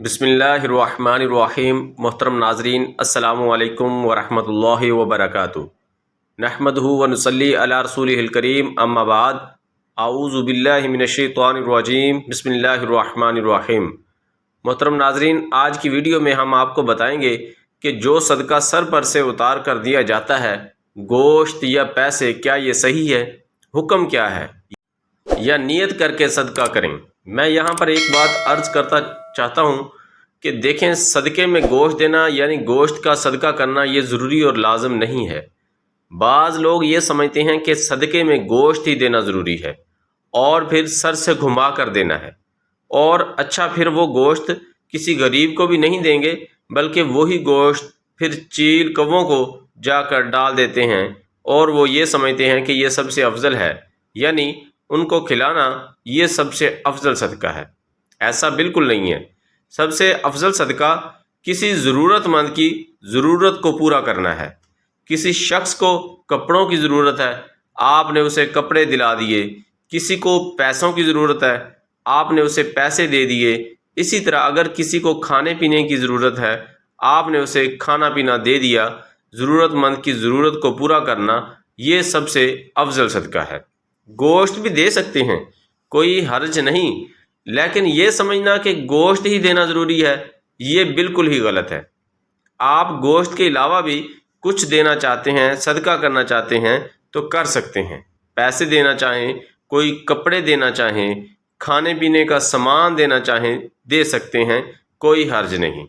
बिस्मिल्लाहिर्रहमानिर्रहीम। मोहतरम नाजरीन, अस्सलामु अलैकुम वरहमतुल्लाहि वबरकातुहू। नहमदुहु व नुसल्ली अला रसूलिहिल करीम, अम्मा बाद। आऊज़ु बिल्लाहि मिनश्शैतानिर्रजीम। बिस्मिल्लाहिर्रहमानिर्रहीम। मोहतरम नाजरीन, आज की वीडियो में हम आपको बताएंगे कि जो सदका सर पर से उतार कर दिया जाता है, गोश्त या पैसे, क्या ये सही है? हुक्म क्या है? या नियत करके सदका करें। मैं यहाँ पर एक बात अर्ज करता चाहता हूँ कि देखें, सदक़े में गोश्त देना यानी गोश्त का सदका करना ये ज़रूरी और लाजम नहीं है। बाज़ लोग ये समझते हैं कि सदक़े में गोश्त ही देना ज़रूरी है और फिर सर से घुमा कर देना है, और अच्छा फिर वो गोश्त किसी गरीब को भी नहीं देंगे, बल्कि वही गोश्त फिर चील कौवों को जाकर डाल देते हैं, और वो ये समझते हैं कि ये सबसे अफजल है, यानी उनको खिलाना ये सबसे अफजल सदका है। ऐसा बिल्कुल नहीं है। सबसे अफजल सदका किसी ज़रूरतमंद की ज़रूरत को पूरा करना है। किसी शख्स को कपड़ों की ज़रूरत है, आपने उसे कपड़े दिला दिए। किसी को पैसों की ज़रूरत है, आपने उसे पैसे दे दिए। इसी तरह अगर किसी को खाने पीने की ज़रूरत है, आपने उसे खाना पीना दे दिया। ज़रूरतमंद की ज़रूरत को पूरा करना ये सबसे अफजल सदका है। गोश्त भी दे सकते हैं, कोई हर्ज नहीं, लेकिन ये समझना कि गोश्त ही देना ज़रूरी है, ये बिल्कुल ही गलत है। आप गोश्त के अलावा भी कुछ देना चाहते हैं, सदका करना चाहते हैं तो कर सकते हैं। पैसे देना चाहें, कोई कपड़े देना चाहें, खाने पीने का सामान देना चाहें, दे सकते हैं, कोई हर्ज नहीं।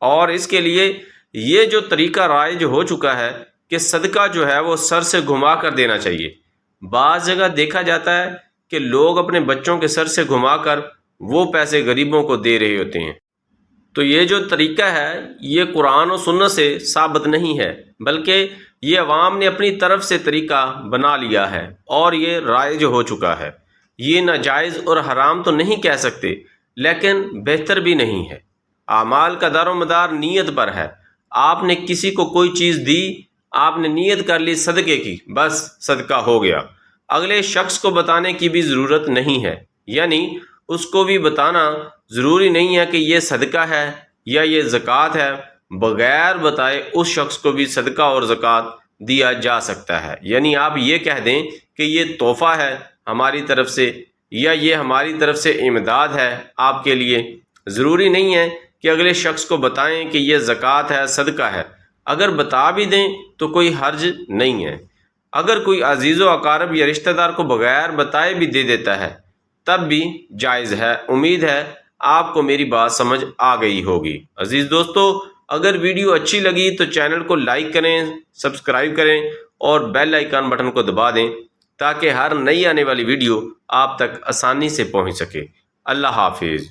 और इसके लिए ये जो तरीका राइज हो चुका है कि सदका जो है वो सर से घुमा कर देना चाहिए। बाज़ जगह देखा जाता है कि लोग अपने बच्चों के सर से घुमाकर वो पैसे गरीबों को दे रहे होते हैं। तो ये जो तरीका है ये कुरान और सुन्नत से साबित नहीं है, बल्कि ये अवाम ने अपनी तरफ से तरीका बना लिया है और ये राइज हो चुका है। ये नाजायज़ और हराम तो नहीं कह सकते, लेकिन बेहतर भी नहीं है। आमाल का दारोमदार नीयत पर है। आपने किसी को कोई चीज़ दी, आपने नीयत कर ली सदक़े की, बस सदका हो गया। अगले शख्स को बताने की भी ज़रूरत नहीं है, यानी उसको भी बताना ज़रूरी नहीं है कि ये सदका है या ये ज़कात है। बग़ैर बताए उस शख्स को भी सदका और ज़कात दिया जा सकता है। यानी आप ये कह दें कि ये तोहफ़ा है हमारी तरफ से, या ये हमारी तरफ से इमदाद है आपके लिए। ज़रूरी नहीं है कि अगले शख्स को बताएं कि ये ज़कात है, सदका है। अगर बता भी दें तो कोई हर्ज नहीं है। अगर कोई अजीज़ व अकारब या रिश्तेदार को बग़ैर बताए भी दे देता है तब भी जायज़ है। उम्मीद है आपको मेरी बात समझ आ गई होगी। अजीज़ दोस्तों, अगर वीडियो अच्छी लगी तो चैनल को लाइक करें, सब्सक्राइब करें और बेल आइकन बटन को दबा दें, ताकि हर नई आने वाली वीडियो आप तक आसानी से पहुंच सके। अल्लाह हाफिज़।